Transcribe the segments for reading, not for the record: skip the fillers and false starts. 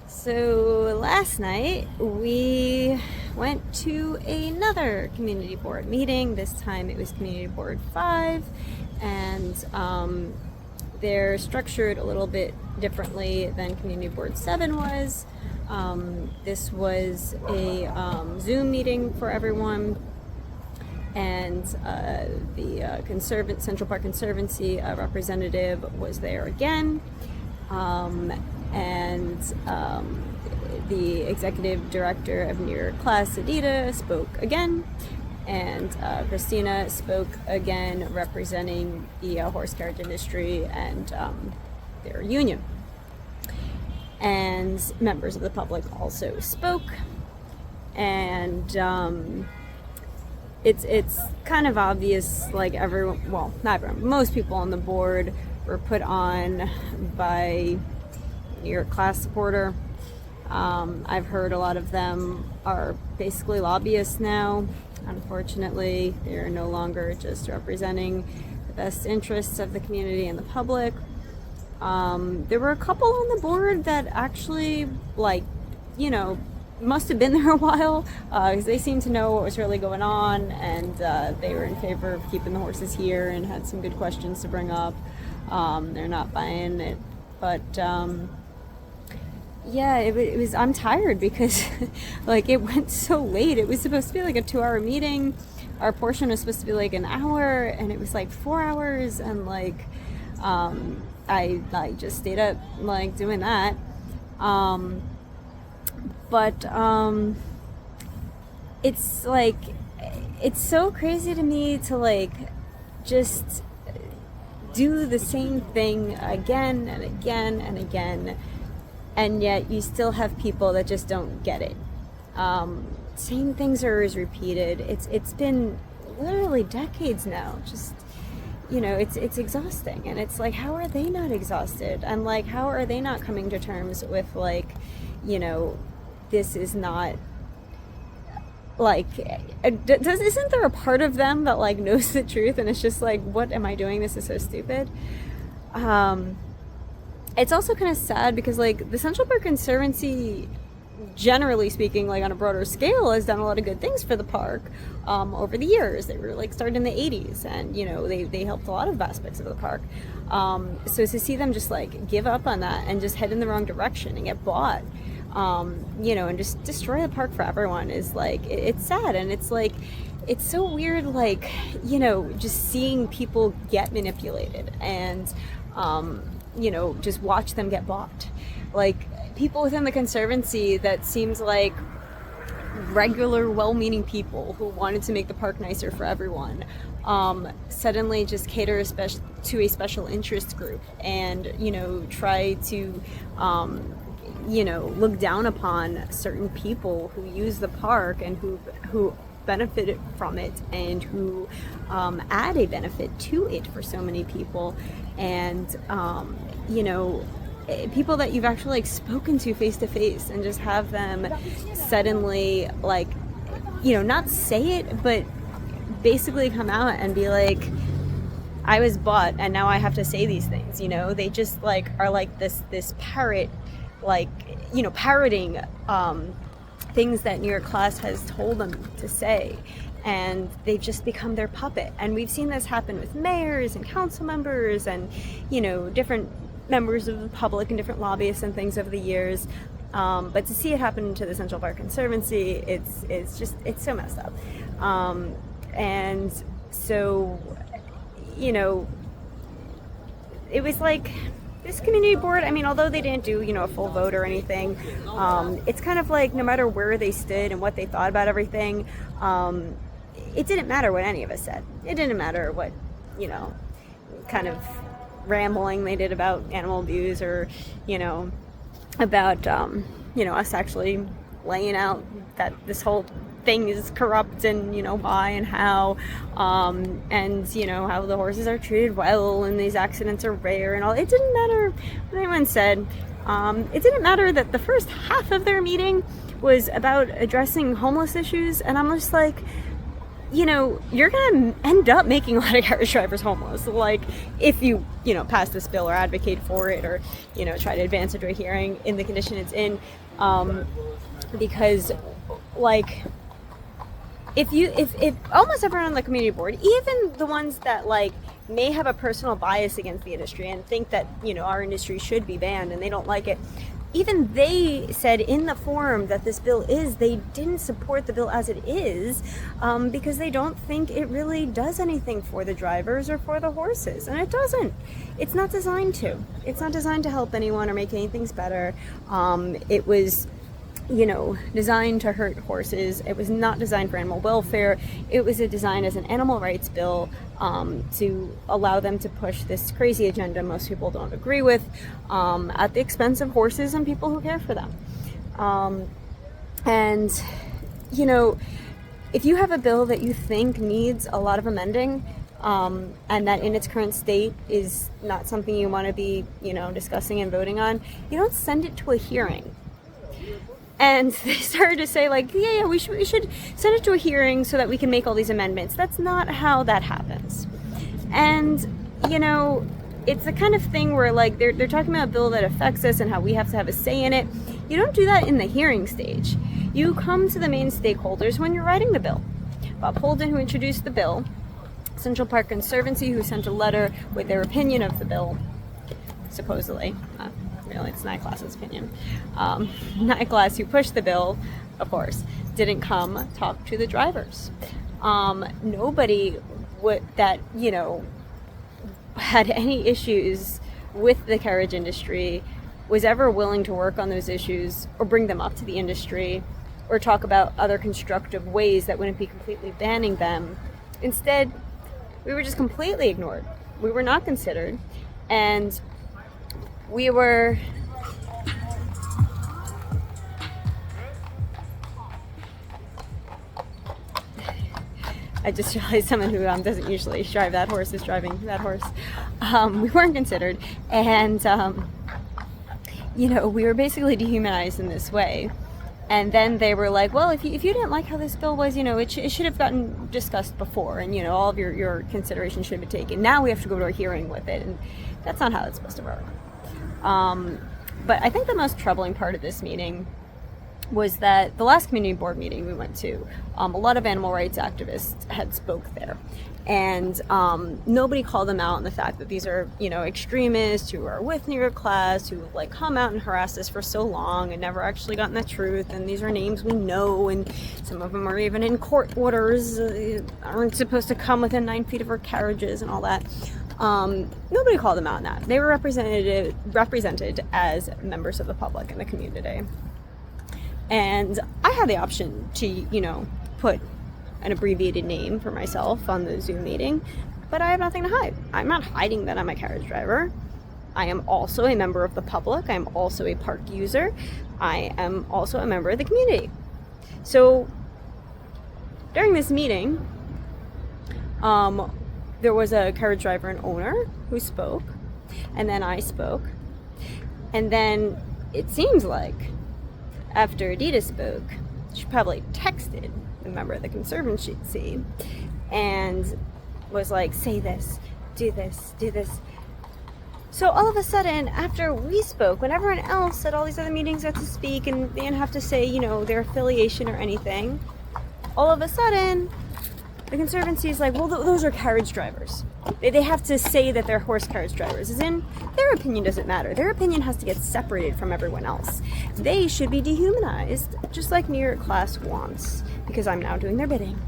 So last night we went to another community board meeting. This time it was community board 5, and they're structured a little bit differently than community board 7 was. This was a Zoom meeting for everyone, and the Central Park Conservancy representative was there again. And the executive director of New York Class, Adita, spoke again, and Christina spoke again, representing the horse carriage industry and their union. And members of the public also spoke, and it's kind of obvious, like everyone, well, not everyone, most people on the board were put on by New York Class supporter. I've heard a lot of them are basically lobbyists now. Unfortunately, they're no longer just representing the best interests of the community and the public. There were a couple on the board that actually, must have been there a while, because they seemed to know what was really going on, and they were in favor of keeping the horses here and had some good questions to bring up. They're not buying it, but yeah, it was. I'm tired because it went so late. It was supposed to be like a 2-hour meeting. Our portion was supposed to be like an hour, and it was like 4 hours, and I just stayed up doing that. But it's so crazy to me to just do the same thing again and again and again, and yet you still have people that just don't get it. Same things are always repeated. It's been literally decades now. Just it's exhausting, and it's like, how are they not exhausted? And how are they not coming to terms with this is not isn't there a part of them that knows the truth, and it's just what am I doing? This is so stupid. It's also kind of sad because the Central Park Conservancy, generally speaking, on a broader scale, has done a lot of good things for the park over the years. They were started in the 80s, and they helped a lot of aspects of the park. So to see them just give up on that and just head in the wrong direction and get bought, and just destroy the park for everyone is it's sad, and it's so weird, just seeing people get manipulated and just watch them get bought. People within the Conservancy that seems like regular, well-meaning people who wanted to make the park nicer for everyone, suddenly just cater to a special interest group and, try to, look down upon certain people who use the park and who benefit from it, and who add a benefit to it for so many people. And, people that you've actually spoken to face to face, and just have them suddenly not say it, but basically come out and be I was bought and now I have to say these things. They just are this parrot, parroting things that New York Class has told them to say, and they've just become their puppet. And we've seen this happen with mayors and council members and different members of the public and different lobbyists and things over the years, but to see it happen to the Central Park Conservancy, it's so messed up. And so it was this community board, although they didn't do a full vote or anything, it's kind of no matter where they stood and what they thought about everything, it didn't matter what any of us said. It didn't matter what kind of rambling they did about animal abuse, or about us actually laying out that this whole thing is corrupt, and why and how, and how the horses are treated well and these accidents are rare and all. It didn't matter what anyone said. It didn't matter that the first half of their meeting was about addressing homeless issues, and I'm just you're going to end up making a lot of carriage drivers homeless. Like, if you pass this bill or advocate for it, or, try to advance it to a hearing in the condition it's in. Because, like, if almost everyone on the community board, even the ones that, like, may have a personal bias against the industry and think that, our industry should be banned and they don't like it, even they said in the forum that this bill they didn't support the bill as it is, because they don't think it really does anything for the drivers or for the horses. And it doesn't. It's not designed to. It's not designed to help anyone or make anything better. It was designed to hurt horses. It was not designed for animal welfare. It was designed as an animal rights bill, to allow them to push this crazy agenda most people don't agree with, at the expense of horses and people who care for them. And if you have a bill that you think needs a lot of amending, and that in its current state is not something you want to be, discussing and voting on, you don't send it to a hearing. And they started to say, like, we should send it to a hearing so that we can make all these amendments. That's not how that happens. And, it's the kind of thing where, like, they're talking about a bill that affects us and how we have to have a say in it. You don't do that in the hearing stage. You come to the main stakeholders when you're writing the bill. Bob Holden, who introduced the bill, Central Park Conservancy, who sent a letter with their opinion of the bill, supposedly. Really, it's NYCLAS's opinion. NYCLAS, who pushed the bill, of course, didn't come talk to the drivers. Nobody that had any issues with the carriage industry was ever willing to work on those issues or bring them up to the industry or talk about other constructive ways that wouldn't be completely banning them. Instead, we were just completely ignored. We were not considered, and we were I just realized someone who doesn't usually drive that horse is driving that horse. We weren't considered, and we were basically dehumanized in this way. And then they were like, well, if you didn't like how this bill was, it should have gotten discussed before, and all of your consideration should be taken. Now we have to go to a hearing with it, and that's not how it's supposed to work. But I think the most troubling part of this meeting was that the last community board meeting we went to, a lot of animal rights activists had spoke there, and nobody called them out on the fact that these are extremists who are with New York Class, who like come out and harass us for so long and never actually gotten the truth, and these are names we know, and some of them are even in court orders, aren't supposed to come within 9 feet of our carriages and all that. Nobody called them out on that. They were represented as members of the public in the community. And I had the option to, put an abbreviated name for myself on the Zoom meeting, but I have nothing to hide. I'm not hiding that I'm a carriage driver. I am also a member of the public. I'm also a park user. I am also a member of the community. So during this meeting, there was a carriage driver and owner who spoke, and then I spoke, and then it seems like after Adita spoke, she probably texted a member of the Conservancy and was like, say this, do this, do this. So all of a sudden, after we spoke, when everyone else at all these other meetings got to speak and they didn't have to say, their affiliation or anything, all of a sudden, the Conservancy is like, well, those are carriage drivers. They have to say that they're horse carriage drivers, as in their opinion doesn't matter. Their opinion has to get separated from everyone else. They should be dehumanized, just like New York Class wants, because I'm now doing their bidding.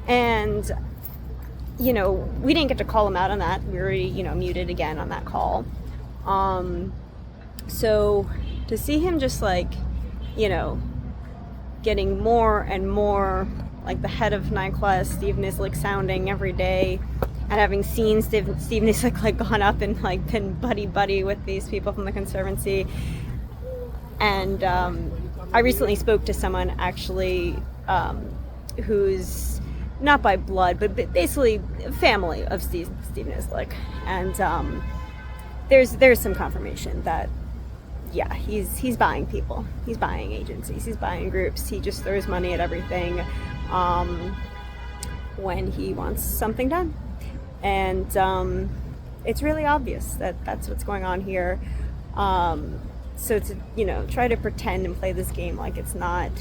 And, we didn't get to call him out on that. We were, muted again on that call. So to see him just getting more and more like the head of NYCLAS, Steve Nislik, sounding every day, and having seen Steve Nislik gone up and been buddy with these people from the Conservancy. And I recently spoke to someone actually who's not by blood, but basically family of Steve Nislik, and there's some confirmation that he's buying people, he's buying agencies, he's buying groups, he just throws money at everything. when he wants something done. And it's really obvious that that's what's going on here. So to, you know, try to pretend and play this game like it's not,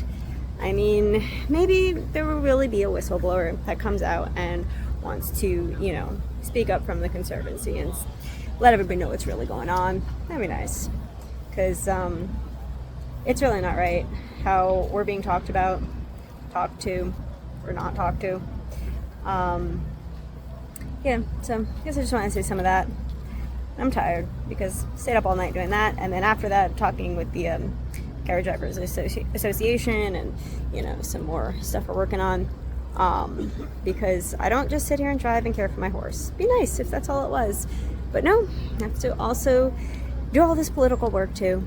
I mean, maybe there will really be a whistleblower that comes out and wants to, you know, speak up from the Conservancy and let everybody know what's really going on. That'd be nice, because it's really not right how we're being talked about, talked to, or not talked to. Yeah, so I guess I just want to say some of that. I'm tired because I stayed up all night doing that, and then after that talking with the Carriage Drivers Association and, you know, some more stuff we're working on, because I don't just sit here and drive and care for my horse. It'd be nice if that's all it was, but no, I have to also do all this political work too,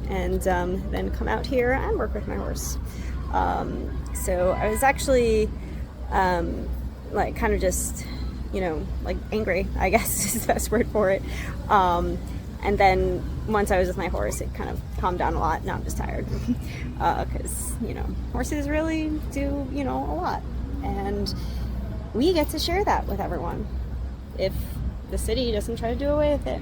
and then come out here and work with my horse. So I was actually like kind of just, you know, like angry, I guess is the best word for it. And then once I was with my horse, it kind of calmed down a lot. Now I'm just tired because, you know, horses really do, you know, a lot. And we get to share that with everyone if the city doesn't try to do away with it.